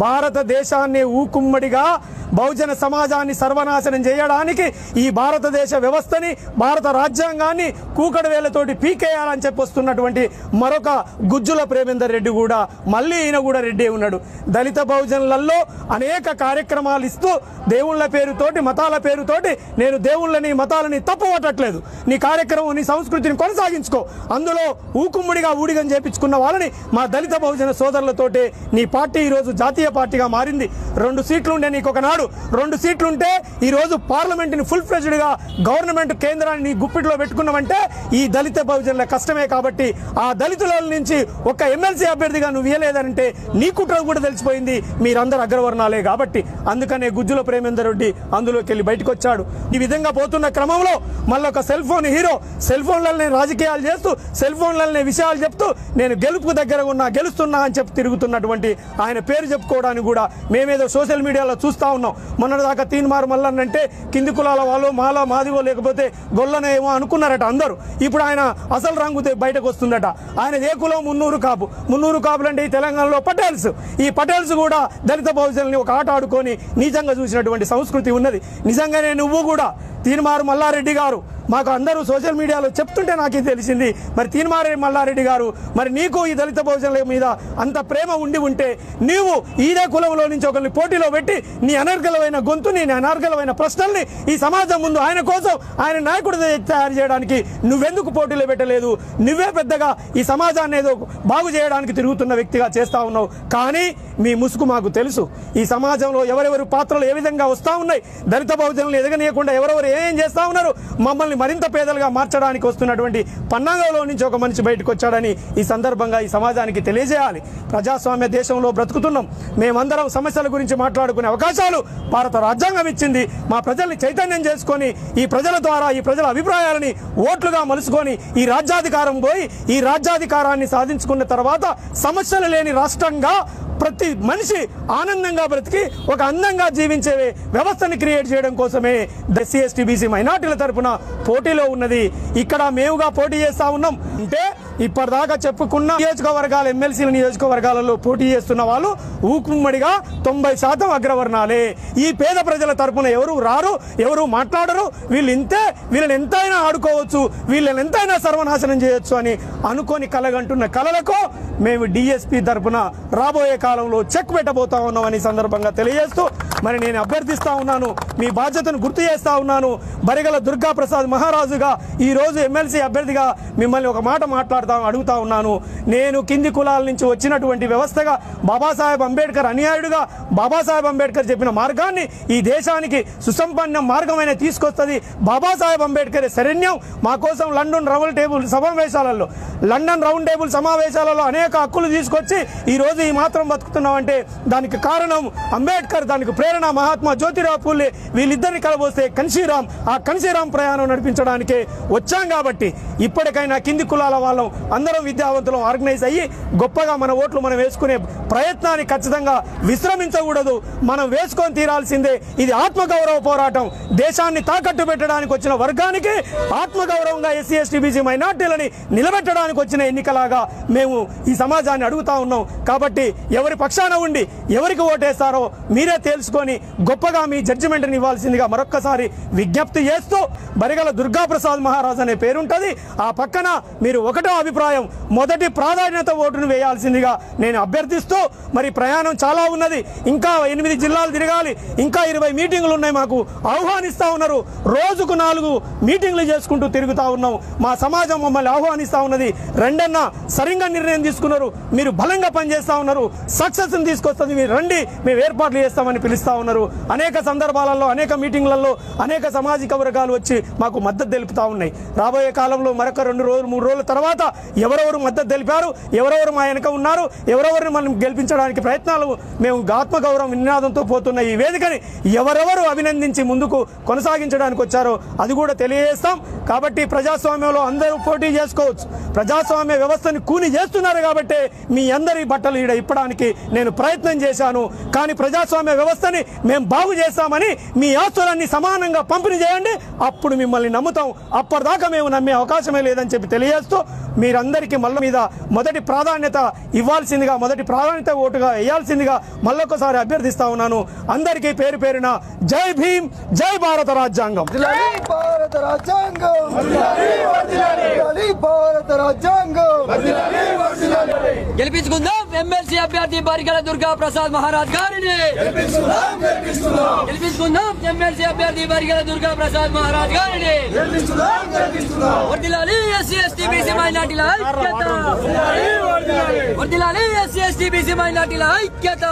భారతదేశాన్ని ఊకుమ్మడిగా బహుజన సమాజాన్ని సర్వనాశనం చేయడానికి ఈ భారతదేశ వ్యవస్థని భారత రాజ్యాంగాన్ని కూకటి వేలతోటి పీకేయాలని చెప్పి వస్తున్నటువంటి మరొక గుజ్జుల ప్రేమేందర్ రెడ్డి కూడా మళ్ళీ ఈయన కూడా రెడ్డి ఉన్నాడు. దళిత బహుజనులలో అనేక కార్యక్రమాలు ఇస్తూ దేవుళ్ళ పేరుతోటి మతాల పేరుతోటి నేను దేవుళ్ళని మతాలని తప్పుపట్టట్లేదు, నీ కార్యక్రమం నీ సంస్కృతిని కొనసాగించుకో, అందులో ఊకుమ్ముడిగా ఊడిగం చేపించుకున్న వాళ్ళని మా దళిత బహుజన సోదరులతోటే నీ పార్టీ ఈరోజు జాతీయ పార్టీగా మారింది. 2 సీట్లు ఉండే నీకు ఒకనాడు 2 సీట్లుంటే ఈరోజు పార్లమెంట్ని ఫుల్ ఫ్లెడ్జ్డ్గా గవర్నమెంట్ కేంద్రాన్ని నీ గుప్పిట్లో పెట్టుకున్నామంటే ఈ దళిత బహుజనుల కష్టమే. కాబట్టి ఆ దళితుల నుంచి ఒక ఎమ్మెల్సీ అభ్యర్థిగా నువ్వు ఇవ్వలేదంటే నీ కుట్ర కూడా తెలిసిపోయింది, మీరందరూ అగ్రవర్ణాలే. కాబట్టి అందుకనే గుజ్జుల ప్రేమేందర్ రెడ్డి అందులోకి వెళ్ళి బయటకు వచ్చాడు. ఈ విధంగా పోతున్న క్రమంలో మళ్ళీ ఒక సెల్ ఫోన్ హీరో సెల్ ఫోన్లనే రాజకీయాలు చేస్తూ సెల్ ఫోన్లనే విషయాలు చెప్తూ నేను గెలుపుకు దగ్గర ఉన్నా గెలుస్తున్నా అని చెప్పి తిరుగుతున్నటువంటి ఆయన పేరు చెప్పుకోవడానికి కూడా మేమేదో సోషల్ మీడియాలో చూస్తూ ఉన్నాం. మొన్నటిదాకా తీన్మార్ మల్లన్నంటే కింది కులాల వాళ్ళు మాలా మాదివో లేకపోతే గొల్లనేమో అనుకున్నారట అందరూ. ఇప్పుడు ఆయన అసలు రంగు బయటకు వస్తుందట. ఆయన ఏ కులం మున్నూరు కాపులు అంటే ఈ తెలంగాణలో పటేల్స్. ఈ పటేల్స్ కూడా దళిత బహుజనుల్ని ఒక ఆట ఆడుకొని నీచంగా చూసినటువంటి సంస్కృతి ఉన్నది. నిజంగానే నువ్వు కూడా తీన్మార్ మల్లారెడ్డి గారు మాకు అందరూ సోషల్ మీడియాలో చెప్తుంటే నాకు ఇది తెలిసింది. మరి తీన్మార్ మల్లారెడ్డి గారు మరి నీకు ఈ దళిత బహుజనుల మీద అంత ప్రేమ ఉండి ఉంటే నీవు ఇదే కులంలో నుంచి ఒకరిని పోటీలో పెట్టి నీ అనర్గలమైన గొంతుని నీ అనర్గలమైన ప్రశ్నల్ని ఈ సమాజం ముందు ఆయన కోసం ఆయన నాయకుడు తయారు చేయడానికి నువ్వెందుకు పోటీలో పెట్టలేదు? నువ్వే పెద్దగా ఈ సమాజాన్ని ఏదో బాగు చేయడానికి తిరుగుతున్న వ్యక్తిగా చేస్తా ఉన్నావు. కానీ మీ ముసుగు మాకు తెలుసు. ఈ సమాజంలో ఎవరెవరు పాత్రలు ఏ విధంగా వస్తూ ఉన్నాయి, దళిత బహుజనులను ఎదగనీయకుండా ఎవరెవరు ఏం చేస్తా ఉన్నారు, మమ్మల్ని మరింత పేదలుగా మార్చడానికి వస్తున్నటువంటి పన్నాగంలో నుంచి ఒక మనిషి బయటకు వచ్చాడని ఈ సందర్భంగా ఈ సమాజానికి తెలియజేయాలి. ప్రజాస్వామ్య దేశంలో బ్రతుకుతున్నాం. మేమందరం సమస్యల గురించి మాట్లాడుకునే అవకాశాలు భారత రాజ్యాంగం ఇచ్చింది. మా ప్రజల్ని చైతన్యం చేసుకొని ఈ ప్రజల ద్వారా ఈ ప్రజల అభిప్రాయాలని ఓట్లుగా మలుసుకొని ఈ రాజ్యాధికారం పోయి ఈ రాజ్యాధికారాన్ని సాధించుకున్న తర్వాత సమస్యలు లేని రాష్ట్రంగా ప్రతి మనిషి ఆనందంగా బ్రతికి ఒక అందంగా జీవించే వ్యవస్థని క్రియేట్ చేయడం కోసమే ఎస్సీ ఎస్టీ బీసీ మైనార్టీల తరఫున పోటీలో ఉన్నది. ఇక్కడ మేముగా పోటీ చేస్తా ఉన్నాం. అంటే ఇప్పటిదాకా చెప్పుకున్న నియోజకవర్గాల ఎమ్మెల్సీల నియోజకవర్గాలలో పోటీ చేస్తున్న వాళ్ళు ఊకుమ్మడిగా 90% అగ్రవర్ణాలే. ఈ పేద ప్రజల తరఫున ఎవరు రారు, ఎవరు మాట్లాడరు. వీళ్ళని ఎంతైనా ఆడుకోవచ్చు, వీళ్ళని ఎంతైనా సర్వనాశనం చేయొచ్చు అని అనుకొని కలగంటున్న కలలకు మేము డిఎస్పీ తరఫున రాబోయే కాలంలో చెక్ పెట్టబోతా ఉన్నామని సందర్భంగా తెలియజేస్తూ మరి నేను అభ్యర్థిస్తా ఉన్నాను, మీ బాధ్యతను గుర్తు చేస్తా ఉన్నాను. బరిగల దుర్గా ప్రసాద్ మహారాజుగా ఈ రోజు ఎమ్మెల్సీ అభ్యర్థిగా మిమ్మల్ని ఒక మాట అడుగుతా ఉన్నాను. నేను కింది కులాల నుంచి వచ్చినటువంటి వ్యవస్థగా బాబాసాహెబ్ అంబేద్కర్ అనుయాయుడుగా బాబాసాహెబ్ అంబేద్కర్ చెప్పిన మార్గాన్ని ఈ దేశానికి సుసంపన్న మార్గమైన తీసుకొస్తుంది. బాబాసాహెబ్ అంబేద్కర్ శరణ్యం. మా కోసం లండన్ రౌండ్ టేబుల్ సమావేశాలలో అనేక హక్కులు తీసుకొచ్చి ఈ రోజు ఈ మాత్రం బతుకుతున్నామంటే దానికి కారణం అంబేద్కర్, దానికి ప్రేరణ మహాత్మా జ్యోతిరావు పూలే. వీళ్ళిద్దరిని కలబోస్తే కన్షీరామ్, ఆ కన్షీరామ్ ప్రయాణం నడిపించడానికే వచ్చాం. కాబట్టి ఇప్పటికైనా కింది కులాల వాళ్ళం అందరం విద్యావంతులం ఆర్గనైజ్ అయ్యి గొప్పగా మన ఓట్లు మనం వేసుకునే ప్రయత్నాన్ని ఖచ్చితంగా విశ్రమించకూడదు. మనం వేసుకొని తీరాల్సిందే. ఇది ఆత్మగౌరవ పోరాటం. దేశాన్ని తాకట్టు పెట్టడానికి వచ్చిన వర్గానికి ఆత్మగౌరవంగా ఎస్సీ ఎస్టీ బీసీ మైనార్టీలని నిలబెట్టడానికి వచ్చిన ఎన్నికలాగా మేము ఈ సమాజాన్ని అడుగుతా ఉన్నాం. కాబట్టి ఎవరి పక్షాన ఉండి ఎవరికి ఓటేస్తారో మీరే తెలుసుకొని గొప్పగా మీ జడ్జిమెంట్ని ఇవ్వాల్సిందిగా మరొక్కసారి విజ్ఞప్తి చేస్తూ బరిగల దుర్గాప్రసాద్ మహారాజ్ అనే పేరుంటుంది. ఆ పక్కన మీరు ఒకటో అభిప్రాయం మొదటి ప్రాధాన్యత ఓటును వేయాల్సిందిగా నేను అభ్యర్థిస్తూ మరి ప్రయాణం చాలా ఉన్నది. ఇంకా 8 జిల్లాలు తిరగాలి. ఇంకా 20 మీటింగులు ఉన్నాయి. మాకు ఆహ్వానిస్తూ ఉన్నారు. రోజుకు 4 మీటింగ్లు చేసుకుంటూ తిరుగుతూ ఉన్నాం. మా సమాజం మమ్మల్ని ఆహ్వానిస్తూ ఉన్నది. రెండన్న సరిగ్గా నిర్ణయం తీసుకున్నారు. మీరు బలంగా పనిచేస్తూ ఉన్నారు. సక్సెస్ని తీసుకొస్తుంది. మీరు రండి, మేము ఏర్పాట్లు చేస్తామని పిలుస్తూ ఉన్నారు. అనేక సందర్భాలలో అనేక మీటింగ్లలో అనేక సామాజిక వర్గాలు వచ్చి మాకు మద్దతు తెలుపుతూ ఉన్నాయి. రాబోయే కాలంలో మరొక 2 రోజులు 3 రోజుల తర్వాత ఎవరెవరు మద్దతు తెలిపారు, ఎవరెవరు మా వెనక ఉన్నారు, ఎవరెవరిని మనం గెలిపించడానికి ప్రయత్నాలు మేము ఆత్మగౌరవం నినాదంతో పోతున్న ఈ వేదికని ఎవరెవరు అభినందించి ముందుకు కొనసాగించడానికి వచ్చారో అది కూడా తెలియజేస్తాం. కాబట్టి ప్రజాస్వామ్యంలో అందరూ పోటీ చేసుకోవచ్చు. ప్రజాస్వామ్య వ్యవస్థని కూని చేస్తున్నారు కాబట్టి మీ అందరి బట్టలు ఈడ ఇప్పడానికి నేను ప్రయత్నం చేశాను. కానీ ప్రజాస్వామ్య వ్యవస్థని మేము బాగు చేస్తామని మీ ఆస్తులన్నీ సమానంగా పంపిణీ చేయండి, అప్పుడు మిమ్మల్ని నమ్ముతాం. అప్పటిదాకా మేము నమ్మే అవకాశమే లేదని చెప్పి తెలియజేస్తూ మీరందరికీ మల్ల మీద మొదటి ప్రాధాన్యత ఇవ్వాల్సిందిగా, మొదటి ప్రాధాన్యత ఓటుగా వేయాల్సిందిగా మళ్ళొకసారి అభ్యర్థిస్తా ఉన్నాను. అందరికీ పేరు పేరున జై భీమ్, జై భారత రాజ్యాంగం. గెలిపించుకుందాం ఎమ్మెల్సీ అభ్యర్థి బరిగల దుర్గా ప్రసాద్ మహారాజ్ గారిని. గెలిపించుకుందాం ఎమ్మెల్సీ అభ్యర్థి బరిగల దుర్గా ప్రసాద్ మహారాజ్ గారిని. వర్ధిల్లాలి ఎస్సీ ఎస్టీ బీసీ మైనార్టీల ఐక్యత. వర్ధిల్లాలి ఎస్సీ ఎస్టీ బీసీ మైనార్టీల ఐక్యత.